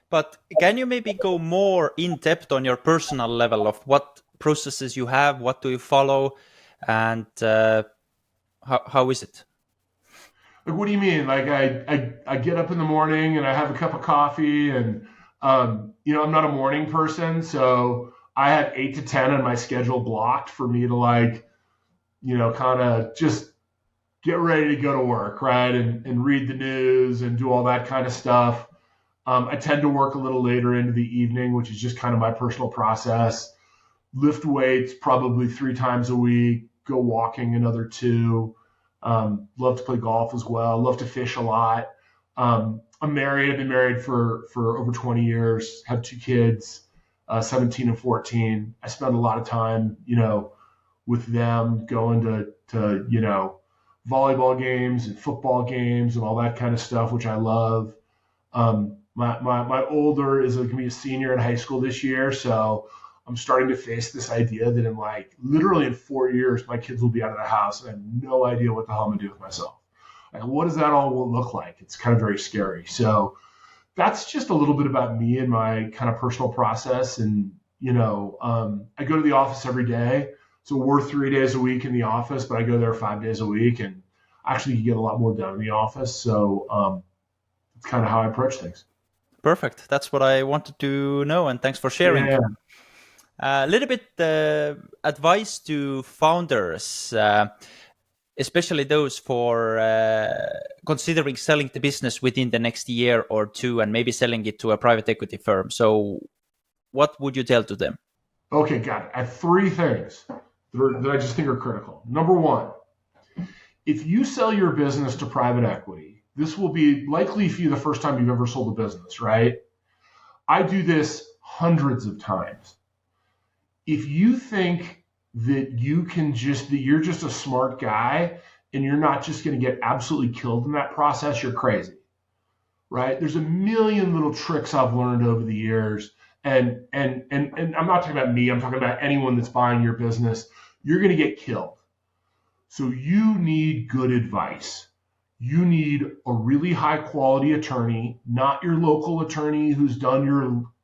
But can you maybe go more in depth on your personal level of what processes you have, what do you follow, and how is it? Like, what do you mean? Like I get up in the morning and I have a cup of coffee and, I'm not a morning person. So I have 8 to 10 on my schedule blocked for me to like, kind of just get ready to go to work, right? And read the news and do all that kind of stuff. I tend to work a little later into the evening, which is just kind of my personal process. Lift weights probably 3 times a week, go walking another 2. Love to play golf as well. Love to fish a lot. I'm married. I've been married for over 20 years, have 2 kids, 17 and 14. I spend a lot of time, with them going to volleyball games and football games and all that kind of stuff, which I love. My older is going to be a senior in high school this year. So I'm starting to face this idea that in like literally in 4 years, my kids will be out of the house and I have no idea what the hell I'm gonna do with myself. Like, what does that all look like? It's kind of very scary. So that's just a little bit about me and my kind of personal process. And, I go to the office every day. So we're 3 days a week in the office, but I go there 5 days a week and actually you get a lot more done in the office. So it's kind of how I approach things. Perfect. That's what I wanted to know. And thanks for sharing. Yeah. A little bit advice to founders, especially those for considering selling the business within the next year or 2 and maybe selling it to a private equity firm. So what would you tell to them? Okay, got it. I have 3 things that I just think are critical. Number 1, if you sell your business to private equity, this will be likely for you the first time you've ever sold a business, right? I do this hundreds of times. If you think that you're just a smart guy and you're not just going to get absolutely killed in that process, you're crazy. right? There's a million little tricks I've learned over the years. And I'm not talking about me, I'm talking about anyone that's buying your business. You're going to get killed. So you need good advice. You need a really high quality attorney, not your local attorney who's done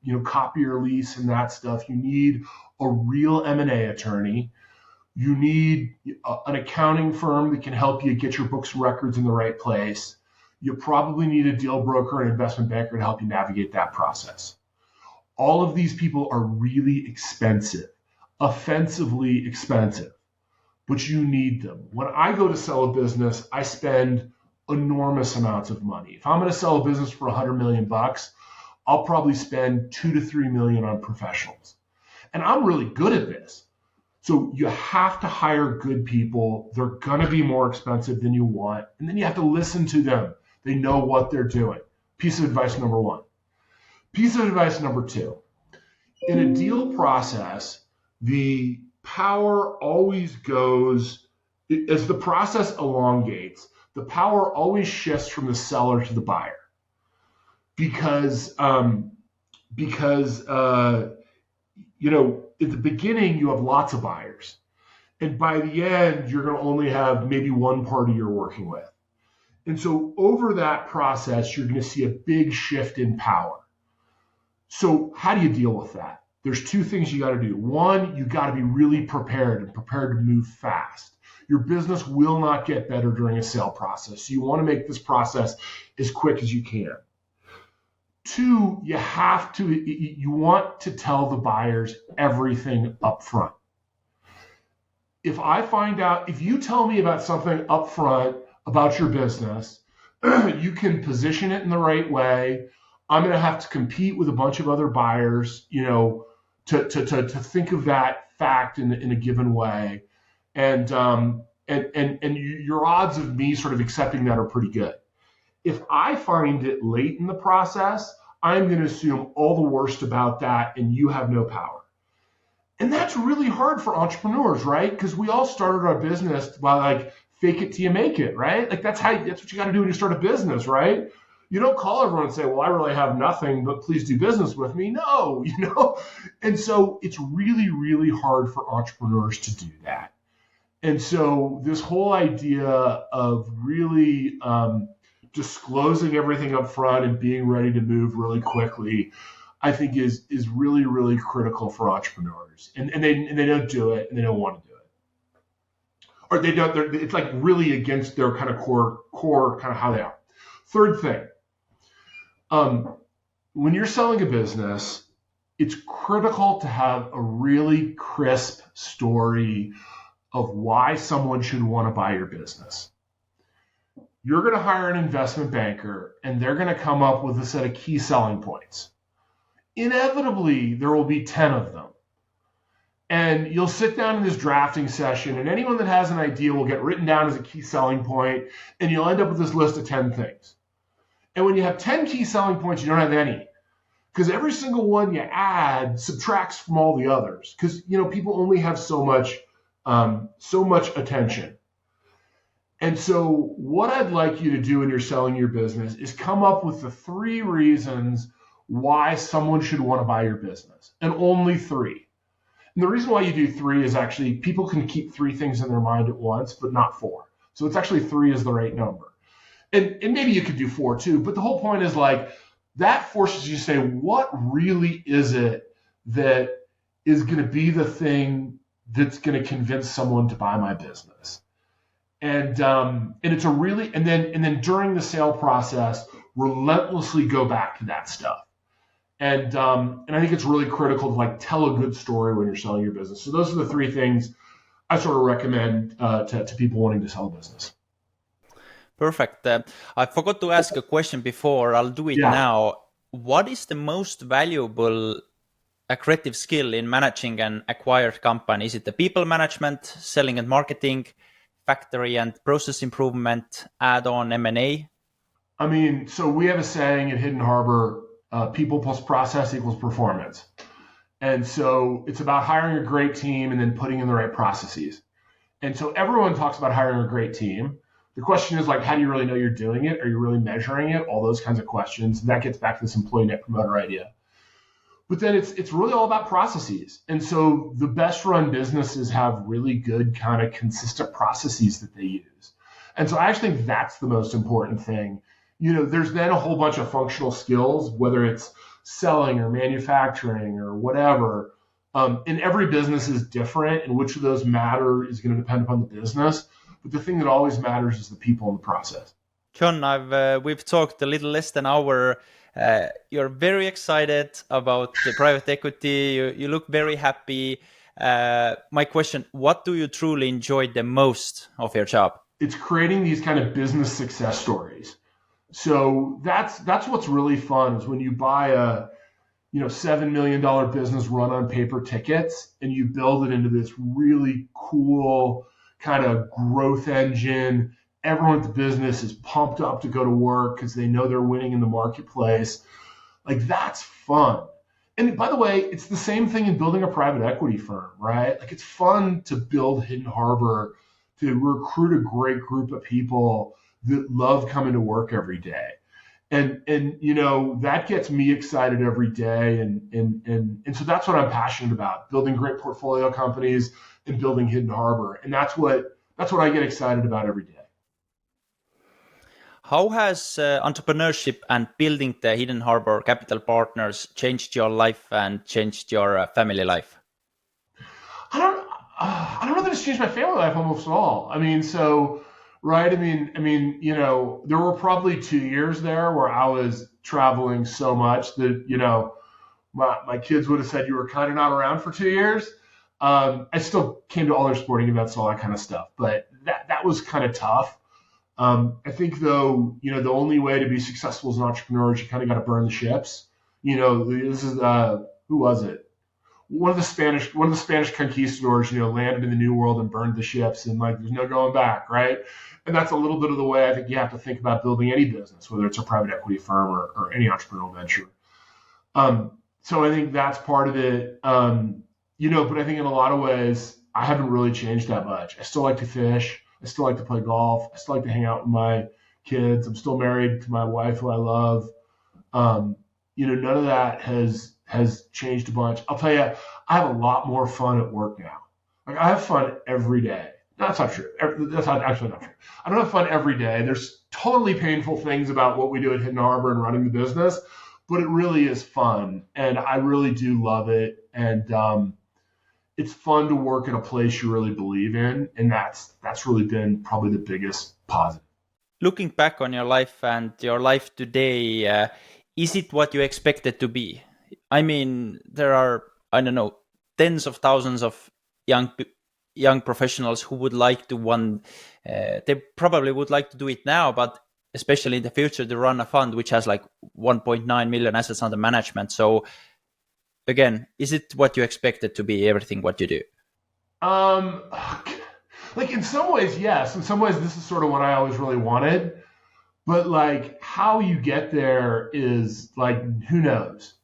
your copy or lease and that stuff. You need a real M&A attorney. You need an accounting firm that can help you get your books and records in the right place. You probably need a deal broker and investment banker to help you navigate that process. All of these people are really expensive, offensively expensive, but you need them. When I go to sell a business, I spend enormous amounts of money. If I'm going to sell a business for $100 million, I'll probably spend 2 to 3 million on professionals. And I'm really good at this. So you have to hire good people. They're going to be more expensive than you want. And then you have to listen to them. They know what they're doing. Piece of advice number one. Piece of advice number two. In a deal process, the power always goes, as the process elongates, the power always shifts from the seller to the buyer. Because at the beginning, you have lots of buyers. And by the end, you're going to only have maybe one party you're working with. And so over that process, you're going to see a big shift in power. So how do you deal with that? There's two things you got to do. One, you got to be really prepared to move fast. Your business will not get better during a sale process. So you want to make this process as quick as you can. Two, you want to tell the buyers everything up front. If you tell me about something up front about your business, you can position it in the right way. I'm going to have to compete with a bunch of other buyers, to think of that fact in a given way. And your odds of me sort of accepting that are pretty good. If I find it late in the process, I'm going to assume all the worst about that and you have no power. And that's really hard for entrepreneurs, right? Because we all started our business by fake it till you make it, right? That's what you got to do when you start a business, right? You don't call everyone and say, well, I really have nothing, but please do business with me. No, And so it's really, really hard for entrepreneurs to do that. And so this whole idea of really disclosing everything up front and being ready to move really quickly, I think is really, really critical for entrepreneurs. And they don't do it and they don't want to do it. Or they don't, it's really against their kind of core kind of how they are. Third thing, when you're selling a business, it's critical to have a really crisp story of why someone should want to buy your business. You're going to hire an investment banker and they're going to come up with a set of key selling points. Inevitably, there will be 10 of them. And you'll sit down in this drafting session and anyone that has an idea will get written down as a key selling point and you'll end up with this list of 10 things. And when you have 10 key selling points, you don't have any. Because every single one you add subtracts from all the others. Because people only have so much attention. And so what I'd like you to do when you're selling your business is come up with the 3 reasons why someone should want to buy your business. And only 3. And the reason why you do 3 is actually people can keep 3 things in their mind at once, but not 4. So it's actually 3 is the right number. And maybe you could do 4 too, but the whole point is that forces you to say, what really is it that is going to be the thing that's going to convince someone to buy my business? And it's and then during the sale process, relentlessly go back to that stuff. And I think it's really critical to tell a good story when you're selling your business. So those are the 3 things I sort of recommend to people wanting to sell a business. Perfect. I forgot to ask a question before. I'll do it now. What is the most valuable creative skill in managing an acquired company? Is it the people management, selling and marketing, factory and process improvement, add-on M&A? So we have a saying at Hidden Harbor, people plus process equals performance. And so it's about hiring a great team and then putting in the right processes. And so everyone talks about hiring a great team. The question is like, how do you really know you're doing it? Are you really measuring it? All those kinds of questions. And that gets back to this employee net promoter idea. But then it's really all about processes. And so the best run businesses have really good kind of consistent processes that they use. And so I actually think that's the most important thing. There's then a whole bunch of functional skills, whether it's selling or manufacturing or whatever. And every business is different, and which of those matter is going to depend upon the business. But the thing that always matters is the people in the process. John, we've talked a little less than an hour. You're very excited about the private equity. You look very happy. My question, what do you truly enjoy the most of your job? It's creating these kind of business success stories. So that's what's really fun is when you buy a $7 million business run on paper tickets and you build it into this really cool kind of growth engine. Everyone at the business is pumped up to go to work because they know they're winning in the marketplace. Like, that's fun. And by the way, it's the same thing in building a private equity firm, right? Like, it's fun to build Hidden Harbor, to recruit a great group of people that love coming to work every day. And that gets me excited every day. And so that's what I'm passionate about, building great portfolio companies and building Hidden Harbor. And that's what I get excited about every day. How has entrepreneurship and building the Hidden Harbor Capital Partners changed your life and changed your family life? I don't know that it's changed my family life almost at all. Right. There were probably 2 years there where I was traveling so much that, my kids would have said you were kind of not around for 2 years. I still came to all their sporting events, all that kind of stuff, but that was kind of tough. I think though, the only way to be successful as an entrepreneur is you kind of got to burn the ships. This is, who was it? One of the Spanish conquistadors, landed in the New World and burned the ships, and like, there's no going back, right? And that's a little bit of the way I think you have to think about building any business, whether it's a private equity firm or any entrepreneurial venture. So I think that's part of it. But I think in a lot of ways, I haven't really changed that much. I still like to fish. I still like to play golf. I still like to hang out with my kids. I'm still married to my wife, who I love. None of that has changed a bunch. I'll tell you, I have a lot more fun at work now. Like, I have fun every day. That's not true. That's actually not true. I don't have fun every day. There's totally painful things about what we do at Hidden Harbor and running the business, but it really is fun, and I really do love it. And it's fun to work in a place you really believe in, and that's really been probably the biggest positive. Looking back on your life and your life today, is it what you expected to be? I mean, there are, I don't know, tens of thousands of young professionals who would like to they probably would like to do it now, but especially in the future, to run a fund which has like 1.9 million assets under management. So again, is it what you expected to be, everything what you do? Like, in some ways, yes. In some ways, this is sort of what I always really wanted. But like, how you get there is like, who knows?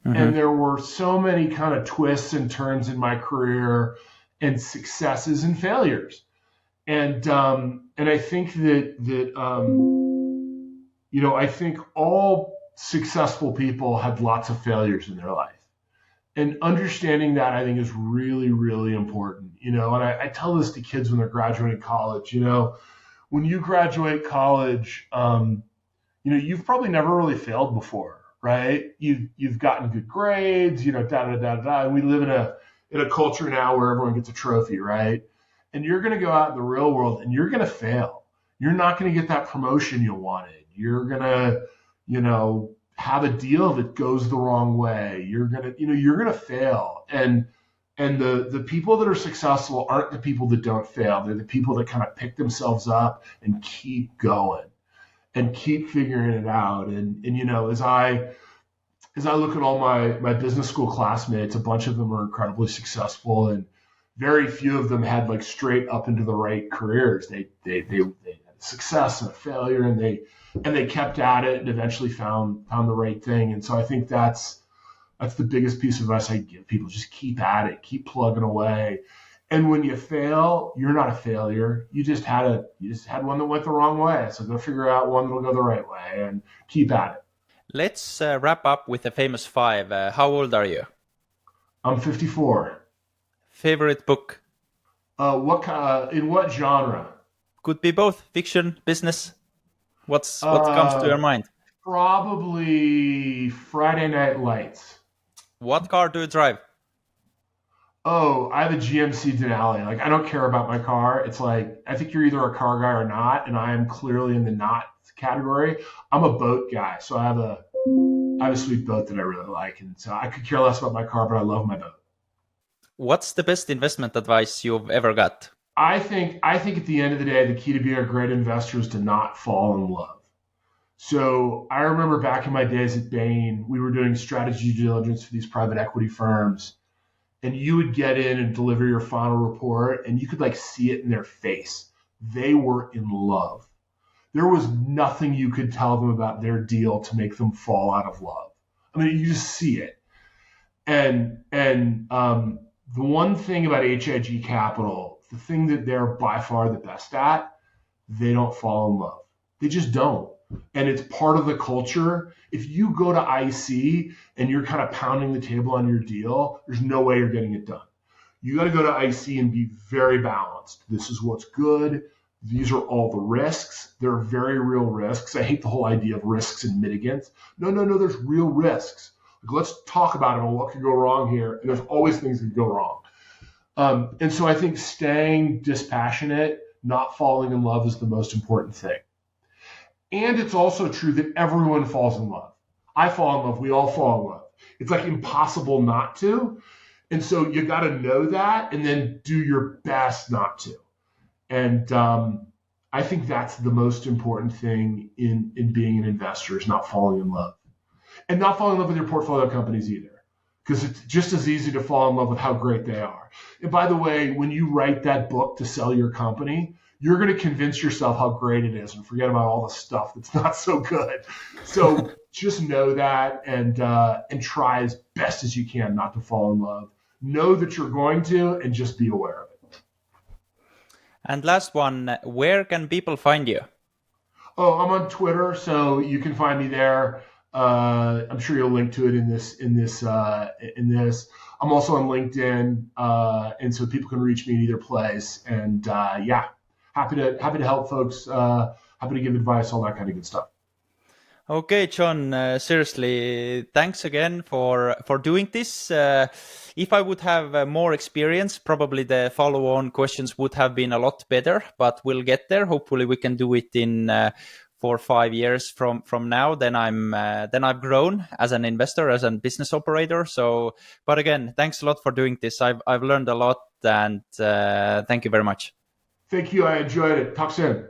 Mm-hmm. And there were so many kind of twists and turns in my career, and successes and failures. And I think that I think all successful people have lots of failures in their life. And understanding that, I think, is really, really important. And I tell this to kids when they're graduating college. When you graduate college, you've probably never really failed before, right? You've gotten good grades, da da da da. And we live in a culture now where everyone gets a trophy, right? And you're going to go out in the real world and you're going to fail. You're not going to get that promotion you wanted. You're going to, have a deal that goes the wrong way. You're going to fail. And the people that are successful aren't the people that don't fail. They're the people that kind of pick themselves up and keep going and keep figuring it out. And as I look at all my business school classmates, a bunch of them are incredibly successful, and very few of them had like straight up into the right careers. They had success and a failure, and they kept at it and eventually found the right thing. And so I think that's the biggest piece of advice I give people: just keep at it, keep plugging away. And when you fail, you're not a failure. You just had one that went the wrong way. So go figure out one that'll go the right way and keep at it. Let's wrap up with the famous five. How old are you? I'm 54. Favorite book? In what genre? Could be both fiction, business. What comes to Uh, your mind? Probably Friday Night Lights. What car do you drive? Oh, I have a GMC Denali. Like, I don't care about my car. It's like, I think you're either a car guy or not, and I am clearly in the not category. I'm a boat guy, so I have a sweet boat that I really like, and so I could care less about my car, but I love my boat. What's the best investment advice you've ever got? I think at the end of the day, the key to being a great investor is to not fall in love. So I remember back in my days at Bain, we were doing strategy due diligence for these private equity firms, and you would get in and deliver your final report, and you could like see it in their face. They were in love. There was nothing you could tell them about their deal to make them fall out of love. I mean, you just see it. And the one thing about HIG Capital, the thing that they're by far the best at, they don't fall in love. They just don't. And it's part of the culture. If you go to IC and you're kind of pounding the table on your deal, there's no way you're getting it done. You got to go to IC and be very balanced. This is what's good. These are all the risks. There are very real risks. I hate the whole idea of risks and mitigants. No, no, no, there's real risks. Like, let's talk about it and what could go wrong here. And there's always things that could go wrong. And so I think staying dispassionate, not falling in love is the most important thing. And it's also true that everyone falls in love. I fall in love. We all fall in love. It's like impossible not to. And so you got to know that and then do your best not to. And I think that's the most important thing in being an investor is not falling in love. And not falling in love with your portfolio companies either, because it's just as easy to fall in love with how great they are. And by the way, when you write that book to sell your company, you're going to convince yourself how great it is and forget about all the stuff that's not so good. So just know that and try as best as you can not to fall in love. Know that you're going to and just be aware of it. And last one, where can people find you? Oh, I'm on Twitter, so you can find me there. I'm sure you'll link to it in this. I'm also on LinkedIn, and so people can reach me in either place. And yeah, happy to help folks. Happy to give advice, all that kind of good stuff. Okay, John, seriously, thanks again for doing this. If I would have more experience, probably the follow-on questions would have been a lot better, but we'll get there. Hopefully we can do it in 4 or 5 years from now. Then I've grown as an investor, as a business operator. So, but again, thanks a lot for doing this. I've learned a lot, and thank you very much. Thank you. I enjoyed it. Talk soon.